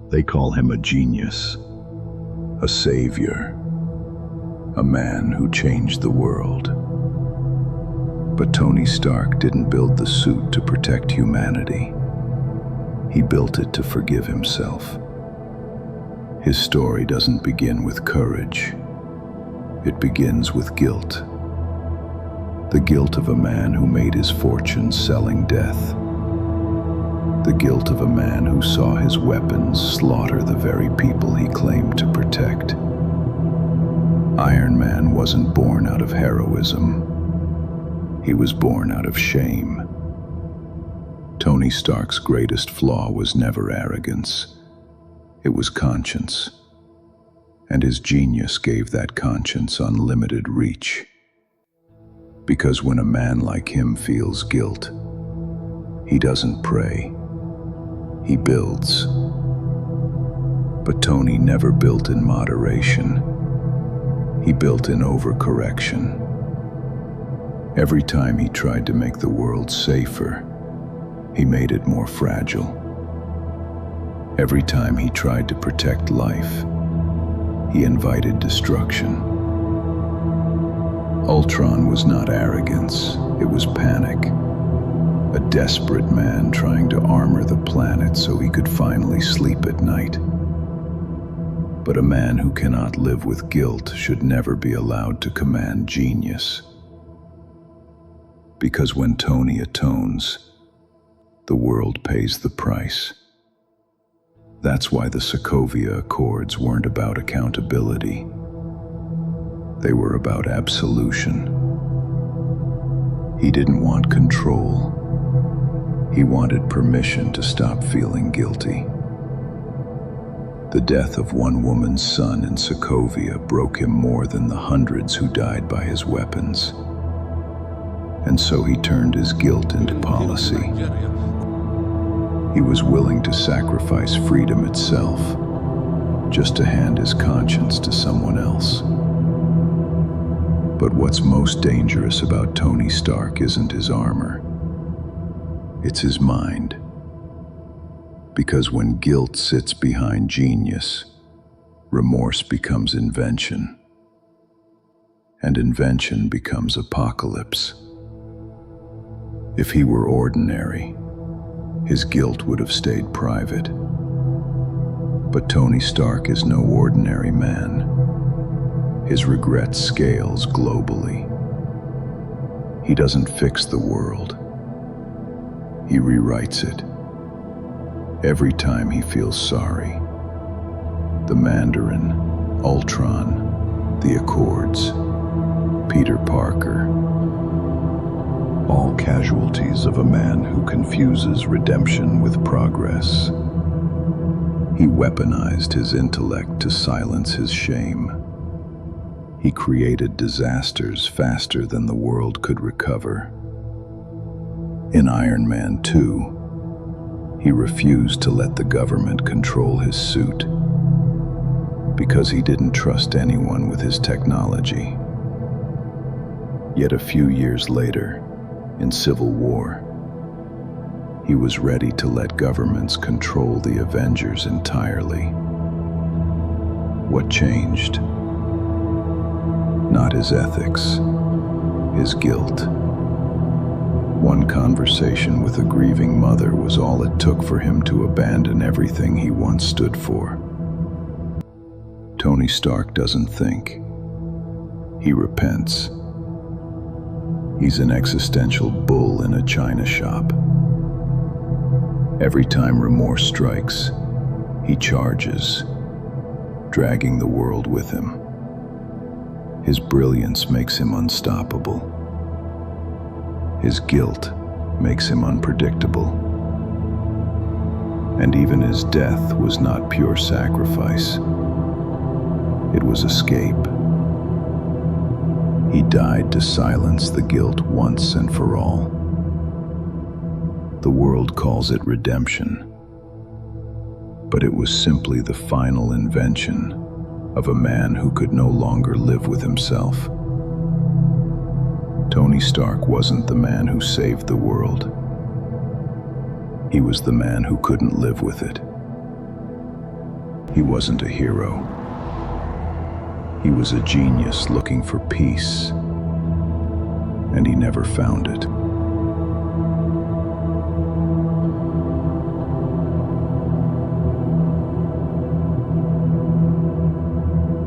They call him a genius, a savior, a man who changed the world. But Tony Stark didn't build the suit to protect humanity. He built it to forgive himself. His story doesn't begin with courage. It begins with guilt. The guilt of a man who made his fortune selling death. The guilt of a man who saw his weapons slaughter the very people he claimed to protect. Iron Man wasn't born out of heroism. He was born out of shame. Tony Stark's greatest flaw was never arrogance. It was conscience. And his genius gave that conscience unlimited reach. Because when a man like him feels guilt, he doesn't pray. He builds. But Tony never built in moderation. He built in overcorrection. Every time he tried to make the world safer, he made it more fragile. Every time he tried to protect life, he invited destruction. Ultron was not arrogance, it was panic. A desperate man trying to armor the planet so he could finally sleep at night. But a man who cannot live with guilt should never be allowed to command genius. Because when Tony atones, the world pays the price. That's why the Sokovia Accords weren't about accountability. They were about absolution. He didn't want control. He wanted permission to stop feeling guilty. The death of one woman's son in Sokovia broke him more than the hundreds who died by his weapons. And so he turned his guilt into policy. He was willing to sacrifice freedom itself just to hand his conscience to someone else. But what's most dangerous about Tony Stark isn't his armor. It's his mind. Because when guilt sits behind genius, remorse becomes invention. And invention becomes apocalypse. If he were ordinary, his guilt would have stayed private. But Tony Stark is no ordinary man. His regret scales globally. He doesn't fix the world. He rewrites it. Every time he feels sorry. The Mandarin, Ultron, the Accords, Peter Parker. All casualties of a man who confuses redemption with progress. He weaponized his intellect to silence his shame. He created disasters faster than the world could recover. In Iron Man 2, he refused to let the government control his suit because he didn't trust anyone with his technology. Yet a few years later, in Civil War, he was ready to let governments control the Avengers entirely. What changed? Not his ethics, his guilt. One conversation with a grieving mother was all it took for him to abandon everything he once stood for. Tony Stark doesn't think. He repents. He's an existential bull in a china shop. Every time remorse strikes, he charges, dragging the world with him. His brilliance makes him unstoppable. His guilt makes him unpredictable. And even his death was not pure sacrifice. It was escape. He died to silence the guilt once and for all. The world calls it redemption, but it was simply the final invention of a man who could no longer live with himself. Tony Stark wasn't the man who saved the world. He was the man who couldn't live with it. He wasn't a hero. He was a genius looking for peace, and he never found it.